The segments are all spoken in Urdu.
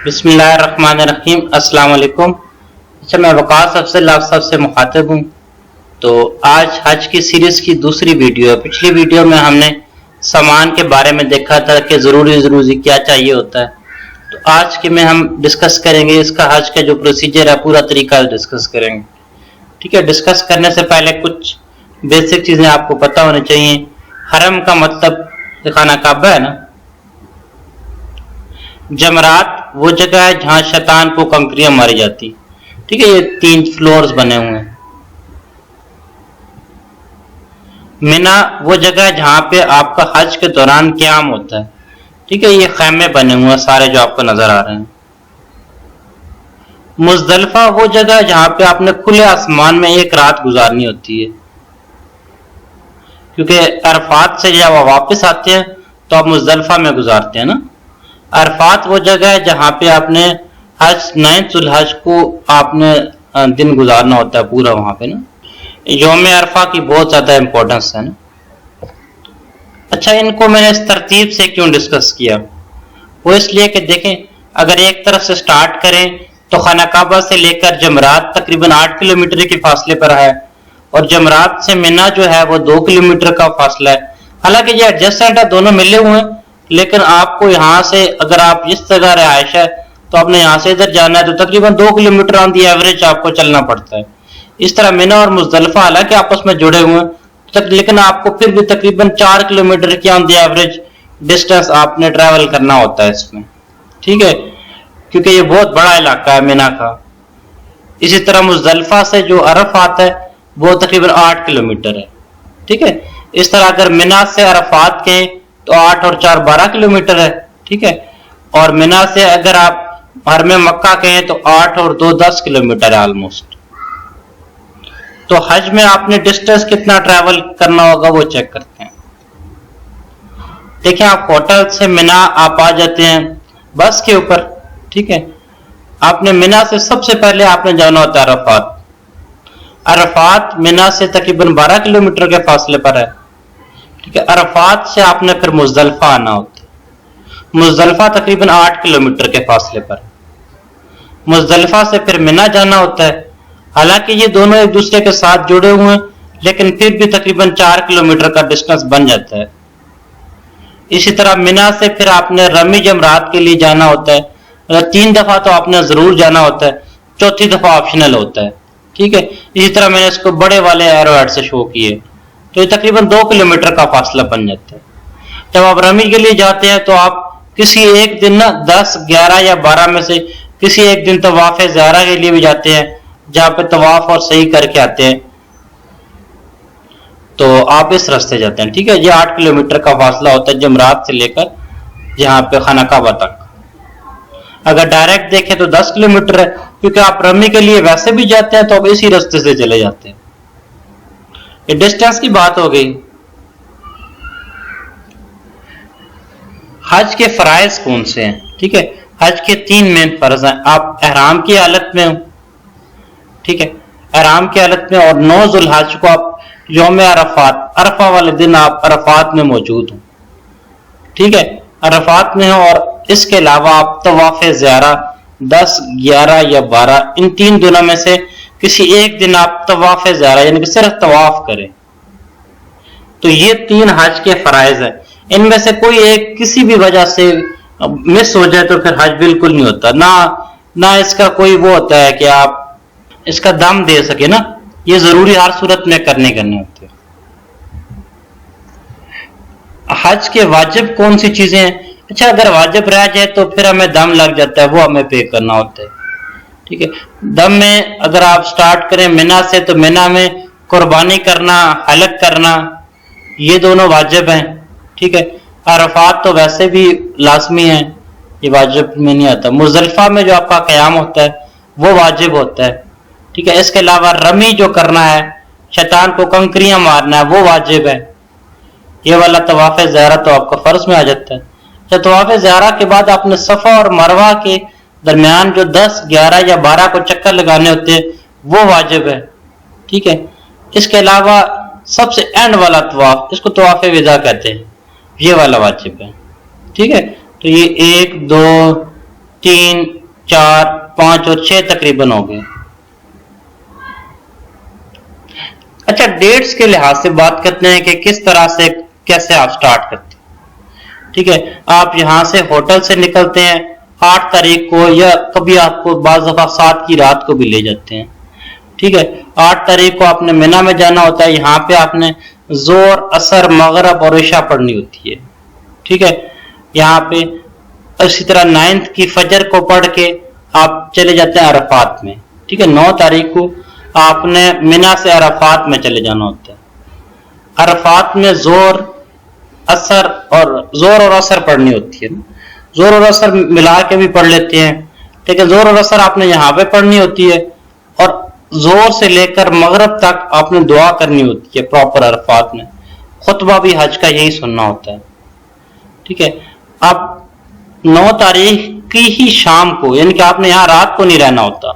بسم اللہ الرحمن الرحیم۔ السلام علیکم۔ اچھا، میں وقاص افضل آپ سب سے مخاطب ہوں۔ تو آج حج کی سیریز کی دوسری ویڈیو ہے۔ پچھلی ویڈیو میں ہم نے سامان کے بارے میں دیکھا تھا کہ ضروری کیا چاہیے ہوتا ہے۔ تو آج کے میں ہم ڈسکس کریں گے اس کا حج کا جو پروسیجر ہے، پورا طریقہ ڈسکس کریں گے۔ ٹھیک ہے، ڈسکس کرنے سے پہلے کچھ بیسک چیزیں آپ کو پتہ ہونے چاہیے۔ حرم کا مطلب خانہ کعبہ ہے نا۔ جمرات وہ جگہ ہے جہاں شیطان کو کنکریاں ماری جاتی۔ ٹھیک ہے، یہ 3 فلورز بنے ہوئے ہیں۔ مینا وہ جگہ ہے جہاں پہ آپ کا حج کے دوران قیام ہوتا ہے۔ ٹھیک ہے، یہ خیمے بنے ہوئے ہیں سارے جو آپ کو نظر آ رہے ہیں۔ مزدلفہ وہ جگہ ہے جہاں پہ آپ نے کھلے آسمان میں ایک رات گزارنی ہوتی ہے، کیونکہ عرفات سے جب آپ واپس آتے ہیں تو آپ مزدلفہ میں گزارتے ہیں نا۔ عرفات وہ جگہ ہے جہاں پہ آپ نے حج 9 ذو الحج کو آپ نے دن گزارنا ہوتا ہے پورا وہاں پہ نا۔ یوم عرفہ کی بہت زیادہ امپورٹنس ہے نا۔ اچھا، ان کو میں نے اس ترتیب سے کیوں ڈسکس کیا؟ وہ اس لیے کہ دیکھیں، اگر ایک طرف سے سٹارٹ کریں تو خانہ کعبہ سے لے کر جمرات تقریباً 8 کلومیٹر کے فاصلے پر ہے، اور جمرات سے مینا جو ہے وہ 2 کلومیٹر کا فاصلہ ہے۔ حالانکہ یہ ایڈجسٹنٹ ہے، دونوں ملے ہوئے ہیں، لیکن آپ کو یہاں سے اگر آپ اس جگہ رہائش ہے تو آپ نے یہاں سے ادھر جانا ہے تو تقریباً 2 کلومیٹر آن دی ایوریج آپ کو چلنا پڑتا ہے۔ اس طرح مینا اور مزدلفہ حالانکہ آپس میں جڑے ہوئے ہیں، لیکن آپ کو پھر بھی تقریباً 4 کلومیٹر کی آن دی ایوریج ڈسٹینس آپ نے ٹریول کرنا ہوتا ہے اس میں۔ ٹھیک ہے، کیونکہ یہ بہت بڑا علاقہ ہے مینا کا۔ اسی طرح مزدلفہ سے جو عرفات ہے وہ تقریباً 8 کلومیٹر ہے۔ ٹھیک ہے، اس طرح اگر مینا سے عرفات کہیں تو 8 اور 4 12 کلومیٹر ہے۔ ٹھیک ہے، اور مینا سے اگر آپ حرم مکہ کہیں تو 8 اور 2 10 کلومیٹر ہے آلموسٹ۔ تو حج میں آپ نے ڈسٹینس کتنا ٹریول کرنا ہوگا وہ چیک کرتے ہیں۔ دیکھیں، آپ ہوٹل سے مینا آپ آ جاتے ہیں بس کے اوپر۔ ٹھیک ہے، آپ نے مینا سے سب سے پہلے آپ نے جانا ہوتا ہے عرفات۔ عرفات مینا سے تقریباً 12 کلومیٹر کے فاصلے پر ہے۔ ٹھیک ہے، عرفات سے آپ نے پھر مزدلفہ آنا ہوتا ہے۔ مزدلفہ تقریباً 8 کلومیٹر کے فاصلے پر۔ مزدلفہ سے پھر مینا جانا ہوتا ہے۔ حالانکہ یہ دونوں ایک دوسرے کے ساتھ جڑے ہوئے ہیں، لیکن پھر بھی تقریباً 4 کلومیٹر کا ڈسٹینس بن جاتا ہے۔ اسی طرح مینا سے پھر آپ نے رمی جمرات کے لیے جانا ہوتا ہے۔ 3 دفعہ تو آپ نے ضرور جانا ہوتا ہے، 4تھی دفعہ آپشنل ہوتا ہے۔ ٹھیک ہے، اسی طرح میں نے اس کو بڑے والے ایرو ہیڈ سے شو کیے، تو یہ تقریباً 2 کلومیٹر کا فاصلہ بن جاتا ہے۔ جب آپ رمی کے لیے جاتے ہیں تو آپ کسی ایک دن 10 11 یا 12 میں سے کسی ایک دن طواف زیارہ کے لیے بھی جاتے ہیں، جہاں پہ طواف اور صحیح کر کے آتے ہیں، تو آپ اس راستے جاتے ہیں۔ ٹھیک ہے، یہ 8 کلومیٹر کا فاصلہ ہوتا ہے جمرات سے لے کر جہاں پہ خانہ کعبہ تک۔ اگر ڈائریکٹ دیکھیں تو 10 کلومیٹر ہے، کیونکہ آپ رمی کے لیے ویسے بھی جاتے ہیں تو آپ اسی راستے سے چلے جاتے ہیں۔ یہ ڈسٹینس کی بات ہو گئی۔ حج کے فرائض کون سے ہیں؟ ٹھیک ہے، حج کے 3 مین فرض ہیں۔ آپ احرام کی حالت میں ہوں، ٹھیک ہے، احرام کی حالت میں، اور 9 ذو الحج کو آپ یوم عرفات، عرفہ والے دن آپ عرفات میں موجود ہوں۔ ٹھیک ہے، عرفات میں ہوں، اور اس کے علاوہ آپ طواف زیارہ 10 11 یا 12 ان 3 دنوں میں سے کسی ایک دن آپ طواف زیارہ یعنی کہ صرف طواف کریں۔ تو یہ 3 حج کے فرائض ہیں۔ ان میں سے کوئی ایک کسی بھی وجہ سے مس ہو جائے تو پھر حج بالکل نہیں ہوتا، نہ اس کا کوئی وہ ہوتا ہے کہ آپ اس کا دم دے سکے نا۔ یہ ضروری ہر صورت میں کرنے ہوتے ہیں۔ حج کے واجب کون سی چیزیں ہیں؟ اچھا، اگر واجب رہ جائے تو پھر ہمیں دم لگ جاتا ہے، وہ ہمیں پے کرنا ہوتا ہے۔ ٹھیک ہے، دم میں اگر آپ سٹارٹ کریں مینا سے تو مینا میں قربانی کرنا، حلق کرنا، یہ دونوں واجب ہیں۔ ٹھیک ہے، عرفات تو ویسے بھی لازمی ہیں، یہ واجب میں نہیں آتا۔ مزدلفہ میں جو آپ کا قیام ہوتا ہے وہ واجب ہوتا ہے۔ ٹھیک ہے، اس کے علاوہ رمی جو کرنا ہے، شیطان کو کنکریاں مارنا ہے، وہ واجب ہے۔ یہ والا طواف زیارہ تو آپ کا فرض میں آ جاتا ہے۔ جب طواف زیارہ کے بعد آپ نے صفا اور مروہ کے درمیان جو 10 11 یا 12 کو چکر لگانے ہوتے ہیں وہ واجب ہے۔ ٹھیک ہے، اس کے علاوہ سب سے اینڈ والا طواف، اس کو طواف وداع کہتے ہیں، یہ والا واجب ہے۔ ٹھیک ہے، تو یہ 1 2 3 4 5 اور 6 تقریباً ہو گئے. اچھا ڈیٹس کے لحاظ سے بات کرتے ہیں کہ کس طرح سے کیسے آپ سٹارٹ کرتے ہیں. ٹھیک ہے, آپ یہاں سے ہوٹل سے نکلتے ہیں 8 تاریخ کو, یا کبھی آپ کو بعض دفعہ 7 کی رات کو بھی لے جاتے ہیں. ٹھیک ہے, 8 تاریخ کو آپ نے مینا میں جانا ہوتا ہے. یہاں پہ آپ نے ظہر, عصر, مغرب اور عشاء پڑھنی ہوتی ہے. ٹھیک ہے, یہاں پہ اسی طرح 9 کی فجر کو پڑھ کے آپ چلے جاتے ہیں عرفات میں. ٹھیک ہے, 9 تاریخ کو آپ نے مینا سے عرفات میں چلے جانا ہوتا ہے. عرفات میں ظہر اور عصر پڑھنی ہوتی ہے. ظہر اور عصر ملا کے بھی پڑھ لیتے ہیں, لیکن ظہر اور عصر آپ نے یہاں پہ پڑھنی ہوتی ہے, اور ظہر سے لے کر مغرب تک آپ نے دعا کرنی ہوتی ہے پراپر عرفات میں. خطبہ بھی حج کا یہی سننا ہوتا ہے. ٹھیک ہے, آپ 9 تاریخ کی ہی شام کو, یعنی کہ آپ نے یہاں رات کو نہیں رہنا ہوتا,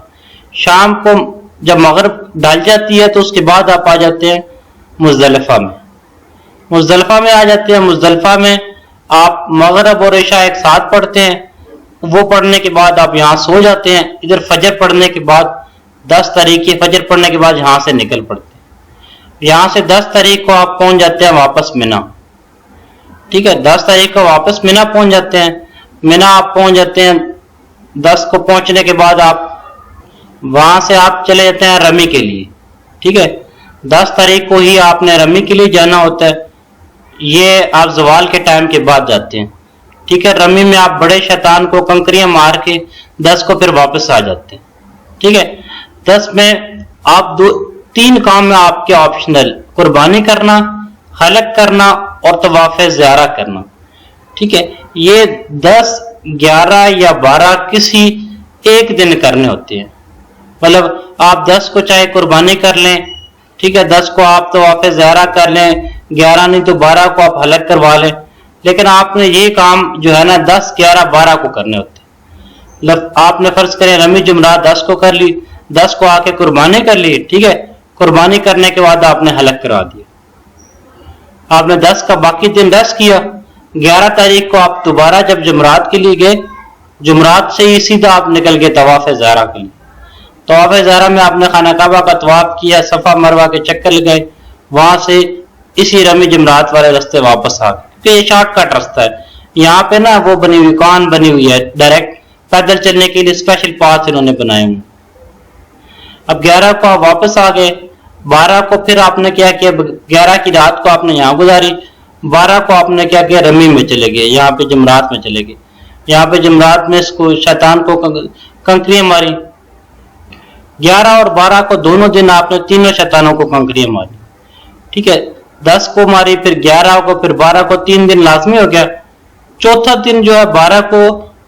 شام کو جب مغرب ڈال جاتی ہے تو اس کے بعد آپ آ جاتے ہیں مزدلفہ میں. مزدلفہ میں آ جاتے ہیں. مزدلفہ میں آپ مغرب اور عشاء ایک ساتھ پڑھتے ہیں. وہ پڑھنے کے بعد آپ یہاں سو جاتے ہیں. ادھر فجر پڑھنے کے بعد 10 تاریخ کی فجر پڑھنے کے بعد یہاں سے نکل پڑتے ہیں. یہاں سے 10 تاریخ کو آپ پہنچ جاتے ہیں واپس مینا. ٹھیک ہے, 10 تاریخ کو واپس مینا پہنچ جاتے ہیں. مینا آپ پہنچ جاتے ہیں. 10 کو پہنچنے کے بعد آپ وہاں سے آپ چلے جاتے ہیں رمی کے لیے. ٹھیک ہے, 10 تاریخ کو ہی آپ نے رمی کے لیے جانا ہوتا ہے. یہ آپ زوال کے ٹائم کے بعد جاتے ہیں. ٹھیک ہے, رمی میں آپ بڑے شیطان کو کنکریاں مار کے 10 کو پھر واپس آ جاتے ہیں. ٹھیک ہے, 10 میں آپ 3 کام میں آپ کے آپشنل: قربانی کرنا, حلق کرنا اور طواف زیارہ کرنا. ٹھیک ہے, یہ 10 11 یا 12 کسی ایک دن کرنے ہوتے ہیں. مطلب آپ 10 کو چاہے قربانی کر لیں, ٹھیک ہے, 10 کو آپ طواف زیارہ کر لیں, 11 نہیں تو 12 کو آپ حلق کروا لیں, لیکن آپ نے یہ کام جو ہے نا 10 11 12 کو کرنے ہوتے ہیں. آپ نے فرض کریں رمی جمعرات 10 کو کر لی, 10 کو آ کے قربانی کر لی. ٹھیک ہے, قربانی کرنے کے بعد آپ نے حلق کروا دیا. آپ نے 10 کا باقی دن ریسٹ کیا. 11 تاریخ کو آپ دوبارہ جب جمعرات کے لیے گئے, جمعرات سے ہی سیدھا آپ نکل گئے طواف زیارہ کے لیے. طواف زیارہ میں آپ نے خانہ کعبہ کا طواف کیا, صفا مروہ کے چکر لگائے, وہاں سے اسی رمی جمعرات والے رستے واپس آ گئے. کہ یہ شارٹ کٹ راستہ ہے. یہاں پہ نا وہ بنی ہوئی کان بنی ہوئی ہے, ڈائریکٹ پیدل چلنے کے لیے اسپیشل پاتھ انہوں نے بنائے ہوئے. اب 11 کو آپ واپس آ گئے. 12 کو پھر آپ نے کیا کیا, 11 کی رات کو آپ نے یہاں گزاری. 12 کو آپ نے کیا کیا, رمی میں چلے گئے, یہاں پہ جمعرات میں چلے گئے. یہاں پہ جمعرات میں اس کو شیطان کو کنکریاں ماری. 11 اور 12 کو دونوں دن آپ نے تینوں شیطانوں کو کنکریاں ماری. ٹھیک ہے, 10 کو ماری, پھر 11 کو, پھر 12 کو, 3 دن لازمی ہو گیا. چوتھا دن جو ہے 12 کو,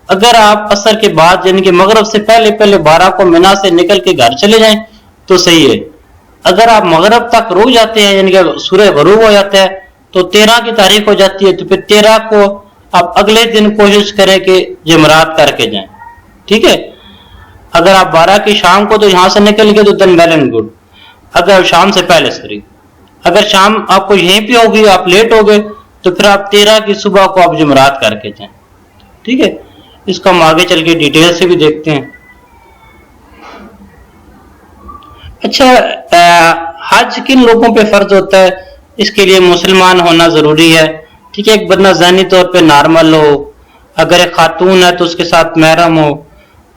اگر آپ عصر کے بعد یعنی کہ مغرب سے پہلے 12 کو مینا سے نکل کے گھر چلے جائیں تو صحیح ہے. اگر آپ مغرب تک رک جاتے ہیں یعنی کہ سورج غروب ہو جاتا ہے تو 13 کی تاریخ ہو جاتی ہے, تو پھر 13 کو آپ اگلے دن کوشش کریں کہ جمعرات کر کے جائیں. ٹھیک ہے, اگر آپ 12 کی شام کو تو یہاں سے نکل گئے تو دن ویل اینڈ گڈ. اگر شام سے پہلے اگر شام آپ کو یہیں پہ ہوگی, آپ لیٹ ہو گئے, تو پھر آپ 13 کی صبح کو آپ جمعرات کر کے جائیں. ٹھیک ہے, اس کو ہم آگے چل کے ڈیٹیل سے بھی دیکھتے ہیں. اچھا, حج کن لوگوں پہ فرض ہوتا ہے؟ اس کے لیے مسلمان ہونا ضروری ہے. ٹھیک ہے, ایک بندہ ذہنی طور پہ نارمل ہو, اگر ایک خاتون ہے تو اس کے ساتھ محرم ہو.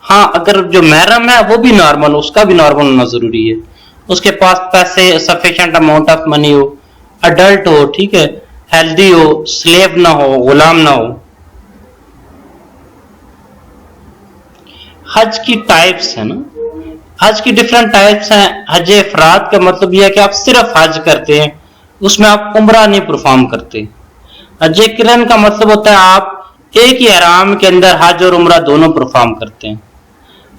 ہاں, اگر جو محرم ہے وہ بھی نارمل ہو, اس کا بھی نارمل ہونا ضروری ہے. اس کے پاس پیسے سفیشینٹ اماؤنٹ آف منی ہو, اڈلٹ ہو, ٹھیک ہے, ہیلدی ہو, سلیو نہ ہو, غلام نہ ہو. حج کی ٹائپس ہیں نا, حج کی ڈفرینٹ ٹائپس ہیں. حج افراد کا مطلب یہ ہے کہ آپ صرف حج کرتے ہیں, اس میں آپ عمرہ نہیں پرفارم کرتے. حج قران کا مطلب ہوتا ہے آپ ایک ہی احرام کے اندر حج اور عمرہ دونوں پرفارم کرتے ہیں.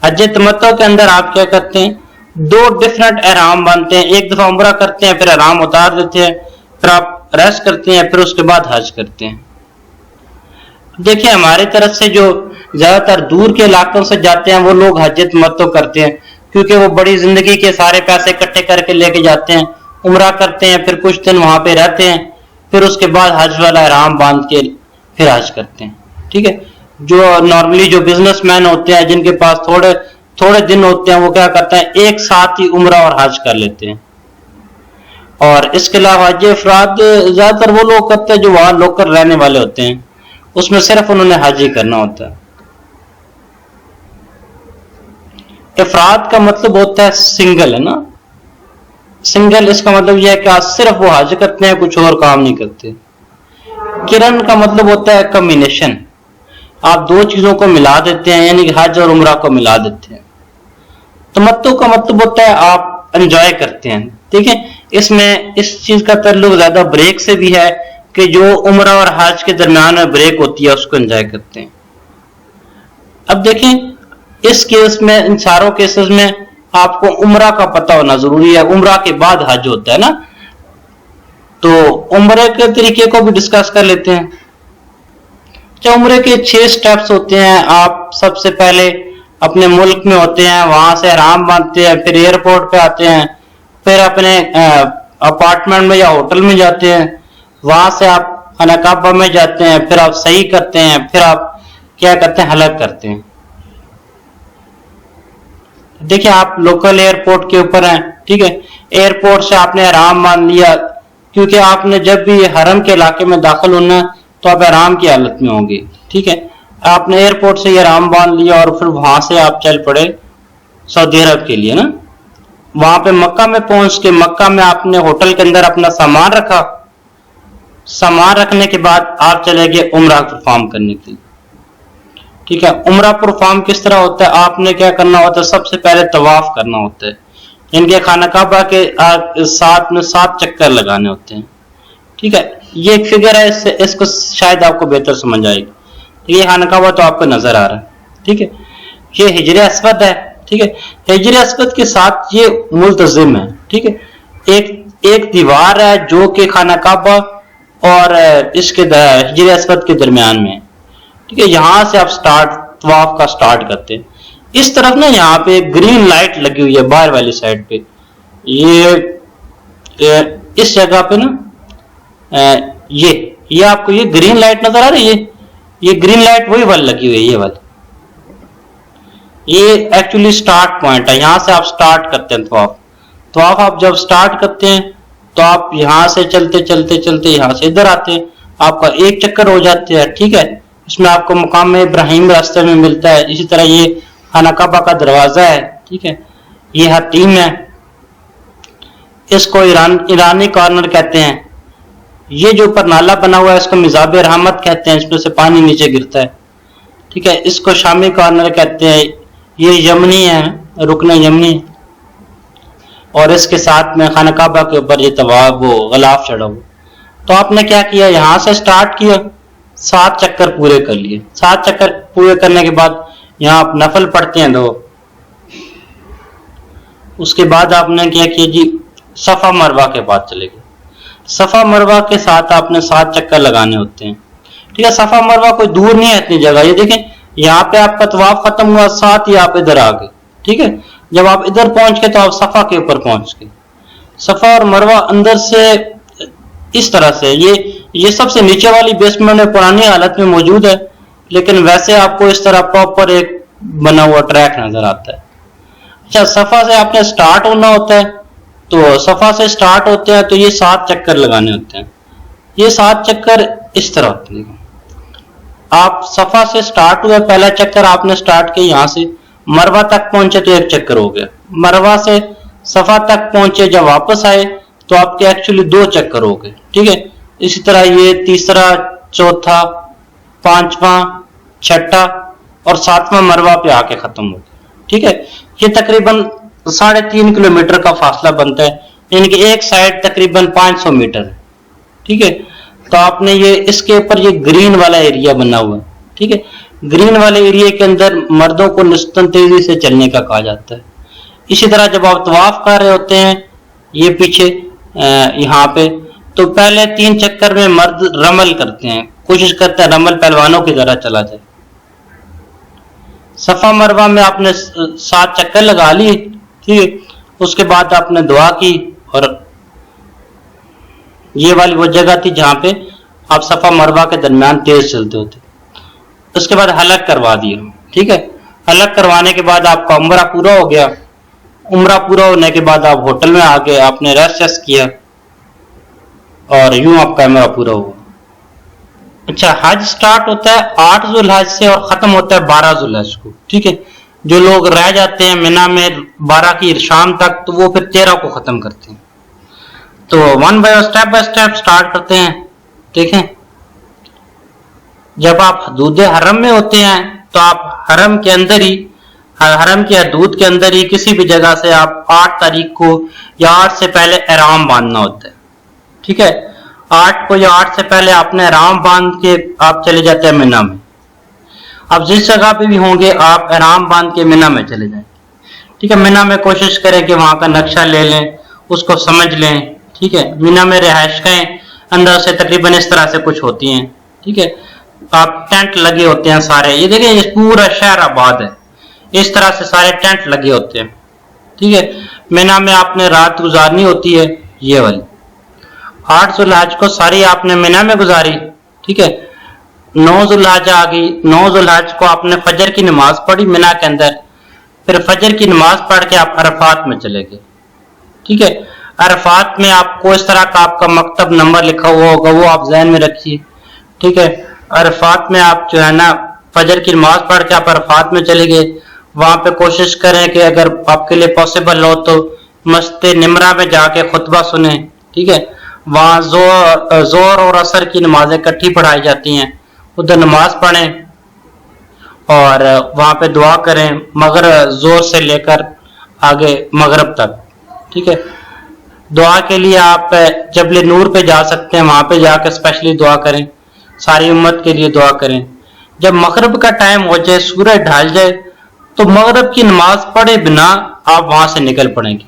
حج تمتع کے اندر آپ کیا کرتے ہیں, 2 ڈفرینٹ احرام باندھتے ہیں. ایک دفعہ عمرہ کرتے ہیں, پھر احرام اتار دیتے ہیں, پھر آپ ریسٹ کرتے ہیں, پھر اس کے بعد حج کرتے ہیں. دیکھیں, ہماری طرف سے جو زیادہ تر دور کے علاقوں سے جاتے ہیں وہ لوگ حج تمتع کرتے ہیں, کیونکہ وہ بڑی زندگی کے سارے پیسے اکٹھے کر کے لے کے جاتے ہیں, عمرہ کرتے ہیں, پھر کچھ دن وہاں پہ رہتے ہیں, پھر اس کے بعد حج والا احرام باندھ کے پھر حج کرتے ہیں. ٹھیک ہے, جو نارملی جو بزنس مین ہوتے ہیں جن کے پاس تھوڑے تھوڑے دن ہوتے ہیں وہ کیا کرتے ہیں ایک ساتھ ہی عمرہ اور حج کر لیتے ہیں. اور اس کے علاوہ یہ افراد زیادہ تر وہ لوگ کرتے ہیں جو وہاں لوکل رہنے والے ہوتے ہیں, اس میں صرف انہوں نے حج ہی کرنا ہوتا ہے. افراد کا مطلب ہوتا ہے سنگل, ہے نا. سنگل اس کا مطلب یہ ہے کہ آج صرف وہ حج کرتے ہیں, کچھ اور کام نہیں کرتے. کرن کا مطلب ہوتا ہے کمبینیشن, آپ دو چیزوں کو ملا دیتے ہیں, یعنی کہ حج اور عمرہ کو ملا دیتے ہیں. تمتع کا مطلب ہوتا ہے آپ انجوائے کرتے ہیں. ٹھیک ہے, اس میں اس چیز کا تعلق زیادہ بریک سے بھی ہے کہ جو عمرہ اور حج کے درمیان میں بریک ہوتی ہے اس کو انجوائے کرتے ہیں. اب دیکھیں اس کیس میں, ان ساروں کیسز میں آپ کو عمرہ کا پتہ ہونا ضروری ہے. عمرہ کے بعد حج ہوتا ہے نا, تو عمرے کے طریقے کو بھی ڈسکس کر لیتے ہیں. عمرے کے 6 سٹیپس ہوتے ہیں. آپ سب سے پہلے اپنے ملک میں ہوتے ہیں, وہاں سے احرام باندھتے ہیں, پھر ایئرپورٹ پہ آتے ہیں, پھر اپنے اپارٹمنٹ میں یا ہوٹل میں جاتے ہیں, وہاں سے آپ خانہ کعبہ میں جاتے ہیں, پھر آپ صحیح کرتے ہیں, پھر آپ کیا کرتے ہیں حلق کرتے ہیں. دیکھیں آپ لوکل ایئرپورٹ کے اوپر ہیں, ٹھیک ہے, ایئرپورٹ سے آپ نے احرام باندھ لیا, کیونکہ آپ نے جب بھی حرم کے علاقے میں داخل ہونا ہے تو آپ احرام کی حالت میں ہوں گے. ٹھیک ہے, آپ نے ایئرپورٹ سے یہ احرام باندھ لیا اور پھر وہاں سے آپ چل پڑے سعودی عرب کے لیے نا. وہاں پہ مکہ میں پہنچ کے مکہ میں آپ نے ہوٹل کے اندر اپنا سامان رکھا, سامان رکھنے کے بعد آپ چلے گئے عمرہ پرفارم کرنے کے لیے. ٹھیک ہے, عمرہ پرفارم کس طرح ہوتا ہے, آپ نے کیا کرنا ہوتا ہے, سب سے پہلے طواف کرنا ہوتا ہے, ان کے خانہ کعبہ کے ساتھ میں 7 چکر لگانے ہوتے ہیں. ٹھیک ہے, یہ ایک فگر ہے, اس کو شاید آپ کو بہتر سمجھ آئے گی. یہ خانہ کعبہ تو آپ کو نظر آ رہا ہے. ٹھیک ہے, یہ حجر اسود ہے. ٹھیک ہے, حجر اسود کے ساتھ یہ ملتزم ہے. ٹھیک ہے, ایک دیوار ہے جو کہ خانہ کعبہ اور اس کے حجر اسود کے درمیان میں ہے. ٹھیک ہے, یہاں سے آپ طواف کا سٹارٹ کرتے ہیں. اس طرف نا یہاں پہ گرین لائٹ لگی ہوئی ہے باہر والی سائڈ پہ, یہ اس جگہ پہ نا یہ آپ کو یہ گرین لائٹ نظر آ رہی ہے, یہ گرین لائٹ وہی والی لگی ہوئی ہے, یہ والی, یہ ایکچولی سٹارٹ پوائنٹ ہے. یہاں سے آپ سٹارٹ کرتے ہیں طواف آپ جب سٹارٹ کرتے ہیں تو آپ یہاں سے چلتے چلتے چلتے یہاں سے ادھر آتے ہیں, آپ کا ایک چکر ہو جاتے ہیں. ٹھیک ہے, اس میں آپ کو مقام ابراہیم راستے میں ملتا ہے. اسی طرح یہ خانہ کعبہ کا دروازہ ہے. ٹھیک ہے, یہ حتیم ہے, اس کو ایرانی کارنر کہتے ہیں. یہ جو اوپر نالا بنا ہوا ہے اس کو مزاب رحمت کہتے ہیں, اس میں سے پانی نیچے گرتا ہے. ٹھیک ہے, اس کو شامی کارنر کہتے ہیں. یہ یمنی ہے, رکن یمنی, اور اس کے ساتھ میں خانہ کعبہ کے اوپر یہ طواف وہ غلاف چڑھا ہوا. تو آپ نے کیا کیا, یہاں سے سٹارٹ کیا, 7 چکر پورے کر لیے. 7 چکر پورے کرنے کے بعد یہاں آپ نفل پڑھتے ہیں 2. اس کے بعد آپ نے کیا کیا جی, صفا مروہ کے بعد چلے گئے. صفا مروہ کے ساتھ آپ نے 7 چکر لگانے ہوتے ہیں. ٹھیک ہے, صفا مروہ کوئی دور نہیں ہے اتنی جگہ. یہ دیکھیں یہاں پہ آپ کا طواف ختم ہوا, ساتھ ہی آپ ادھر آ گئے. ٹھیک ہے, جب آپ ادھر پہنچ گئے تو آپ صفا کے اوپر پہنچ گئے. صفا اور مروہ اندر سے اس طرح سے, یہ سب سے نیچے والی بیسمنٹ میں پرانی حالت میں موجود ہے, لیکن ویسے آپ کو اس طرح پراپر ایک بنا ہوا ٹریک نظر آتا ہے. اچھا, صفا سے آپ نے سٹارٹ ہونا ہوتا ہے, تو صفا سے سٹارٹ ہوتے ہیں تو یہ 7 چکر لگانے ہوتے ہیں. یہ 7 چکر اس طرح ہوتے ہیں. آپ صفا سے سٹارٹ ہوئے, پہلا چکر آپ نے سٹارٹ کیا یہاں سے, مروہ تک پہنچے تو 1 چکر ہو گیا. مروہ سے صفا تک پہنچے, جب واپس آئے تو آپ کے ایکچولی 2 چکر ہو گئے. ٹھیک ہے, اسی طرح یہ تیسرا, چوتھا, 5واں, 6واں اور 7واں مروہ پہ آ کے ختم ہو گیا. ٹھیک ہے, یہ تقریباً 3.5 کلومیٹر کا فاصلہ بنتا ہے, یعنی کہ ایک سائڈ تقریباً 500 میٹر ہے. ٹھیک ہے, تو آپ نے یہ اس کے اوپر یہ گرین والا ایریا بنا ہوا ہے. ٹھیک ہے, گرین والے ایریا کے اندر مردوں کو نسبتاً تیزی سے چلنے کا کہا جاتا ہے. اسی طرح جب آپ طواف کر رہے ہوتے ہیں, یہ پیچھے یہاں پہ, تو پہلے 3 چکر میں مرد رمل کرتے ہیں, کوشش کرتے ہیں رمل پہلوانوں کی طرح چلا جائے. صفا مروہ میں آپ نے 7 چکر لگا لیے. ٹھیک ہے, اس کے بعد آپ نے دعا کی, اور یہ والی وہ جگہ تھی جہاں پہ آپ صفا مروہ کے درمیان تیز چلتے ہوتے. اس کے بعد حلق کروا دیا. ٹھیک ہے, حلق کروانے کے بعد آپ کا عمرہ پورا ہو گیا. عمرہ پورا ہونے کے بعد آپ ہوٹل میں آ گئے, آپ نے ریسٹ کیا اور یوں آپ کا عمرہ پورا ہوا. اچھا, حج سٹارٹ ہوتا ہے 8 ذوالحج سے اور ختم ہوتا ہے 12 ذوالحج کو. ٹھیک ہے, جو لوگ رہ جاتے ہیں مینا میں 12 کی شام تک تو وہ پھر 13 کو ختم کرتے ہیں. تو اسٹیپ بائی اسٹیپ سٹارٹ کرتے ہیں. ٹھیک ہے, جب آپ حدود حرم میں ہوتے ہیں تو آپ حرم کے اندر ہی, حرم کی حدود کے اندر ہی کسی بھی جگہ سے آپ 8 تاریخ کو یا 8 سے پہلے احرام باندھنا ہوتا ہے. ٹھیک ہے, 8 کو یا 8 سے پہلے آپ نے احرام باندھ کے آپ چلے جاتے ہیں مینا میں. آپ جس جگہ پہ بھی ہوں گے آپ احرام باندھ کے مینا میں چلے جائیں. ٹھیک ہے, مینا میں کوشش کریں کہ وہاں کا نقشہ لے لیں, اس کو سمجھ لیں. ٹھیک ہے, مینا میں رہائش گاہیں اندر سے تقریباً اس طرح سے کچھ ہوتی ہیں. ٹھیک ہے, آپ ٹینٹ لگے ہوتے ہیں سارے, یہ دیکھیں یہ پورا شہر آباد ہے, اس طرح سے سارے ٹینٹ لگے ہوتے ہیں. ٹھیک ہے, مینا میں آپ نے رات گزارنی ہوتی ہے یہ والی. 8 ذوالحج کو ساری آپ نے مینا میں گزاری. ٹھیک ہے, 9 ذوالحج آ گئی. 9 ذوالحج کو آپ نے فجر کی نماز پڑھی مینا کے اندر, پھر فجر کی نماز پڑھ کے آپ عرفات میں چلے گئے. ٹھیک ہے, عرفات میں آپ کو اس طرح کا آپ کا مکتب نمبر لکھا ہوا ہوگا, وہ آپ ذہن میں رکھیے. ٹھیک ہے, عرفات میں آپ جو ہے نا فجر کی نماز پڑھ کے آپ عرفات میں چلے گئے. وہاں پہ کوشش کریں کہ اگر آپ کے لیے پاسبل ہو تو مسجد نمرہ میں جا کے خطبہ سنیں. ٹھیک ہے, وہاں زور اور عصر کی نمازیں اکٹھی پڑھائی جاتی ہیں, ادھر نماز پڑھیں اور وہاں پہ دعا کریں مغرب زور سے لے کر آگے مغرب تک. ٹھیک ہے, دعا کے لیے آپ جبل نور پہ جا سکتے ہیں, وہاں پہ جا کے اسپیشلی دعا کریں, ساری امت کے لیے دعا کریں. جب مغرب کا ٹائم ہو جائے, سورج ڈھال جائے, تو مغرب کی نماز پڑھے بنا آپ وہاں سے نکل پڑیں گے.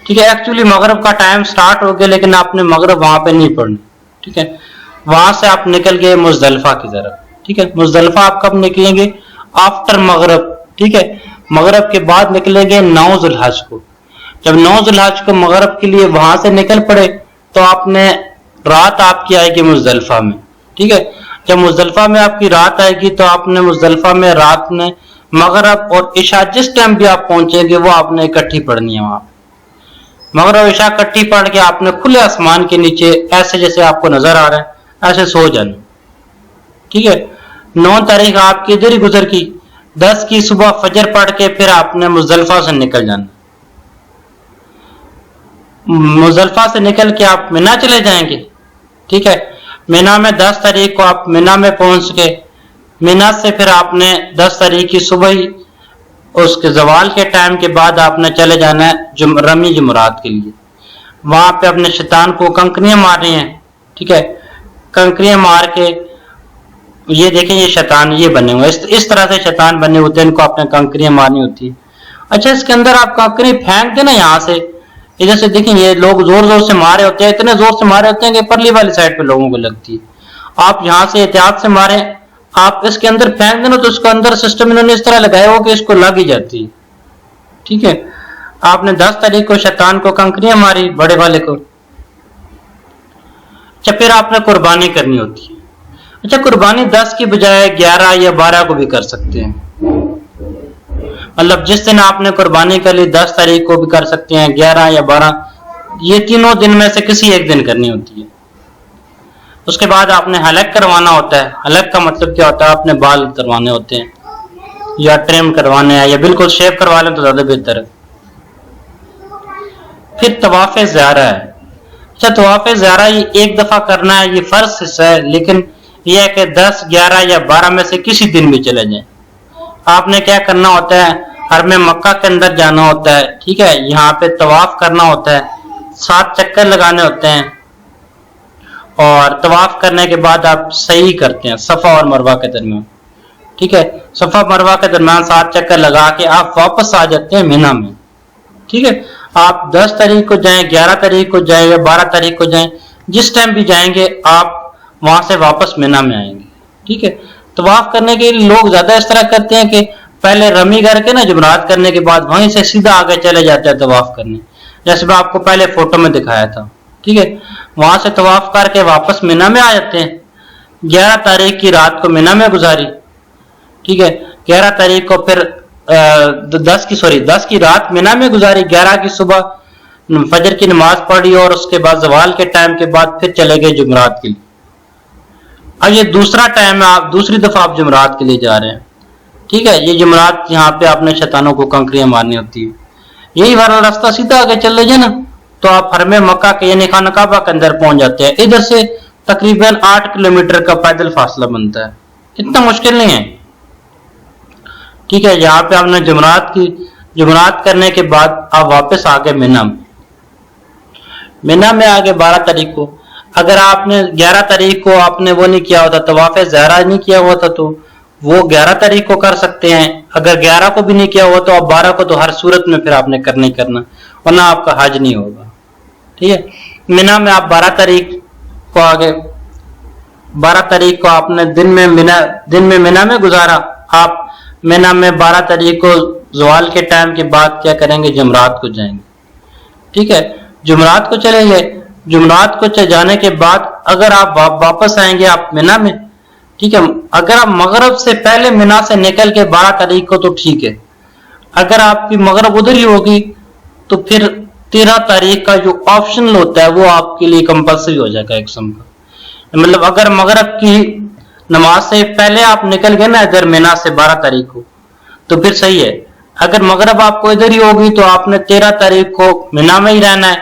ٹھیک ہے, ایکچولی مغرب کا ٹائم سٹارٹ ہو گیا لیکن آپ نے مغرب وہاں پہ نہیں پڑھنی. ٹھیک ہے, وہاں سے آپ نکل گئے مزدلفہ کی طرف. ٹھیک ہے, مزدلفہ آپ کب نکلیں گے؟ آفٹر مغرب. ٹھیک ہے, مغرب کے بعد نکلیں گے 9 ذوالحج کو. جب 9 ذوالحج کو مغرب کے لیے وہاں سے نکل پڑے تو آپ نے رات آپ کی آئے گی مزدلفہ میں. ٹھیک ہے, جب مزدلفہ میں آپ کی رات آئے گی تو آپ نے مزدلفہ میں رات میں مغرب اور عشاء جس ٹائم بھی آپ پہنچیں گے وہ آپ نے اکٹھی پڑھنی ہے. وہاں مغرب عشاء اکٹھی پڑھ کے آپ نے کھلے آسمان کے نیچے ایسے جیسے آپ کو نظر آ رہا ہے ایسے سو جانا. ٹھیک ہے, 9 تاریخ آپ کی ادھر ہی گزر کی. 10 کی صبح فجر پڑھ کے پھر آپ نے مزدلفہ سے نکل جانا. مزدلفہ سے نکل کے آپ مینا چلے جائیں گے. ٹھیک ہے, مینا میں 10 تاریخ کو آپ مینا میں پہنچ گئے. مینا سے پھر آپ نے 10 تاریخ کی صبح ہی اس کے زوال کے ٹائم کے بعد آپ نے چلے جانا ہے رمی جمرات کے لیے. وہاں پہ اپنے شیطان کو کنکریاں مارنی ہیں. ٹھیک ہے, کنکریاں مار کے یہ دیکھیں یہ شیطان یہ بنے ہوئے اس طرح سے شیطان بنے ہوتے ہیں, ان کو آپ نے کنکریاں مارنی ہوتی ہے. اچھا, اس کے اندر آپ کنکری پھینک دیں نا یہاں سے, ادھر سے دیکھیں یہ لوگ زور زور سے مارے ہوتے ہیں, اتنے زور سے مارے ہوتے ہیں کہ پرلی والی سائڈ پہ لوگوں کو لگتی ہے. آپ یہاں سے احتیاط سے ماریں, آپ اس کے اندر پھینک دینا تو اس کا اندر سسٹم انہوں نے اس طرح لگایا ہو کہ اس کو لگ ہی جاتی ہے. ٹھیک ہے, آپ نے 10 تاریخ کو شیطان کو کنکریاں ماری بڑے والے کو. اچھا, پھر آپ نے قربانی کرنی ہوتی ہے. اچھا, قربانی 10 کی بجائے 11 یا 12 کو بھی کر سکتے ہیں. مطلب جس دن آپ نے قربانی کر لی 10 تاریخ کو بھی کر سکتے ہیں, 11 یا 12, یہ تینوں دن میں سے کسی ایک دن کرنی ہوتی ہے. اس کے بعد آپ نے حلق کروانا ہوتا ہے. حلق کا مطلب کیا ہوتا ہے؟ آپ نے بال کروانے ہوتے ہیں یا ٹرم کروانے ہیں یا بالکل شیو کروا لیں تو زیادہ بہتر ہے. پھر طواف زیارہ ہے. اچھا, طواف زیارہ یہ ایک دفعہ کرنا ہے, یہ فرض حصہ ہے, لیکن یہ ہے کہ 10, 11 یا 12 میں سے کسی دن بھی چلے جائیں. آپ نے کیا کرنا ہوتا ہے؟ حرم مکہ کے اندر جانا ہوتا ہے. ٹھیک ہے, یہاں پہ طواف کرنا ہوتا ہے, 7 چکر لگانے ہوتے ہیں, اور طواف کرنے کے بعد آپ صحیح کرتے ہیں صفا اور مروہ کے درمیان. ٹھیک ہے, صفا مروہ کے درمیان 7 چکر لگا کے آپ واپس آ جاتے ہیں مینا میں. ٹھیک ہے, آپ 10 تاریخ کو جائیں, 11 تاریخ کو جائیں یا 12 تاریخ کو جائیں, جس ٹائم بھی جائیں گے آپ وہاں سے واپس مینا میں آئیں گے. ٹھیک ہے, طواف کرنے کے لیے لوگ زیادہ اس طرح کرتے ہیں کہ پہلے رمی کر کے نا جمرات کرنے کے بعد وہیں سے سیدھا آگے چلے جاتے ہیں طواف کرنے, جیسے میں آپ کو پہلے فوٹو میں دکھایا تھا. ٹھیک ہے, وہاں سے طواف کر کے واپس مینا میں آ جاتے ہیں. 11 تاریخ کی رات کو مینا میں گزاری, ٹھیک ہے 11 تاریخ کو پھر 10 کی رات مینا میں گزاری، 11 کی صبح فجر کی نماز پڑھی اور اس کے بعد زوال کے ٹائم کے بعد پھر چلے گئے جمعرات کے لیے۔ اب یہ دوسرا ٹائم ہے، آپ دوسری دفعہ آپ جمعرات کے لیے جا رہے ہیں، ٹھیک ہے۔ یہ جمعرات یہاں پہ آپ نے شیطانوں کو کنکریاں مارنی ہوتی ہے، یہی والا راستہ سیدھا آگے چل لیجیے نا تو آپ حرم مکہ کے یعنی خانہ کعبہ کے اندر پہنچ جاتے ہیں۔ ادھر سے تقریباً 8 کلومیٹر کا پیدل فاصلہ بنتا ہے، اتنا مشکل نہیں ہے، ٹھیک ہے۔ یہاں پہ آپ نے جمعرات کرنے کے بعد آپ واپس آگے مینا میں آگے 12 تاریخ کو، اگر آپ نے 11 تاریخ کو آپ نے وہ نہیں کیا ہوتا، طواف زہرا نہیں کیا ہوا تھا، تو وہ 11 تاریخ کو کر سکتے ہیں۔ اگر 11 کو بھی نہیں کیا ہوا تو آپ 12 کو تو ہر صورت میں پھر آپ نے کرنا ہی کرنا، ورنہ آپ کا حج نہیں ہوگا، ٹھیک ہے۔ مینا میں آپ 12 تاریخ کو آگے 12 تاریخ کو آپ نے دن میں مینا میں گزارا، آپ مینا میں 12 تاریخ کو زوال کے ٹائم کے بعد کیا کریں گے، جمعرات کو جائیں گے، ٹھیک ہے۔ جمعرات کو چلیں گے، جمعرات کو جانے کے بعد اگر آپ واپس آئیں گے آپ مینا میں، ٹھیک ہے۔ اگر آپ مغرب سے پہلے مینا سے نکل کے 12 تاریخ کو تو ٹھیک ہے، اگر آپ کی مغرب ادھر ہی ہوگی تو پھر 13 تاریخ کا جو آپشنل ہوتا ہے وہ آپ کے لیے کمپلسری ہو جائے گا ایک قسم کا، مطلب اگر مغرب کی نماز سے پہلے آپ نکل گئے نا ادھر مینا سے 12 تاریخ کو تو پھر صحیح ہے۔ اگر مغرب آپ کو ادھر ہی ہوگی تو آپ نے 13 تاریخ کو مینا میں ہی رہنا ہے،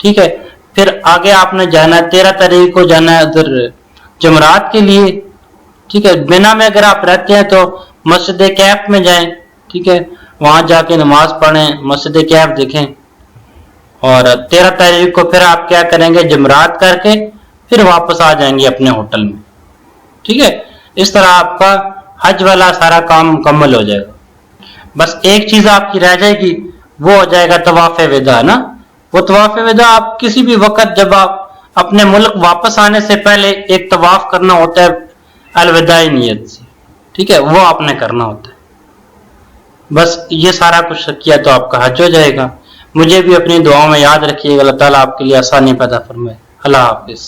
ٹھیک ہے۔ پھر آگے آپ نے جانا ہے 13 تاریخ کو جانا ہے ادھر جمعرات کے لیے، ٹھیک ہے۔ مینا میں اگر آپ رہتے ہیں تو مسجد کیف میں جائیں، ٹھیک ہے، وہاں جا کے نماز پڑھیں، مسجد کیف دیکھیں، اور 13 تاریخ کو پھر آپ کیا کریں گے، جمعرات کر کے پھر واپس آ جائیں گے اپنے ہوٹل میں، ٹھیک ہے۔ اس طرح آپ کا حج والا سارا کام مکمل ہو جائے گا۔ بس ایک چیز آپ کی رہ جائے گی، وہ ہو جائے گا طواف وداع نا۔ وہ طواف وداع آپ کسی بھی وقت جب آپ اپنے ملک واپس آنے سے پہلے ایک طواف کرنا ہوتا ہے الوداعی نیت سے، ٹھیک ہے، وہ آپ نے کرنا ہوتا ہے۔ بس یہ سارا کچھ کیا تو آپ کا حج ہو جائے گا۔ مجھے بھی اپنی دعاؤں میں یاد رکھیے گا، اللہ تعالیٰ آپ کے لیے آسانی پیدا فرمائے۔ اللہ حافظ۔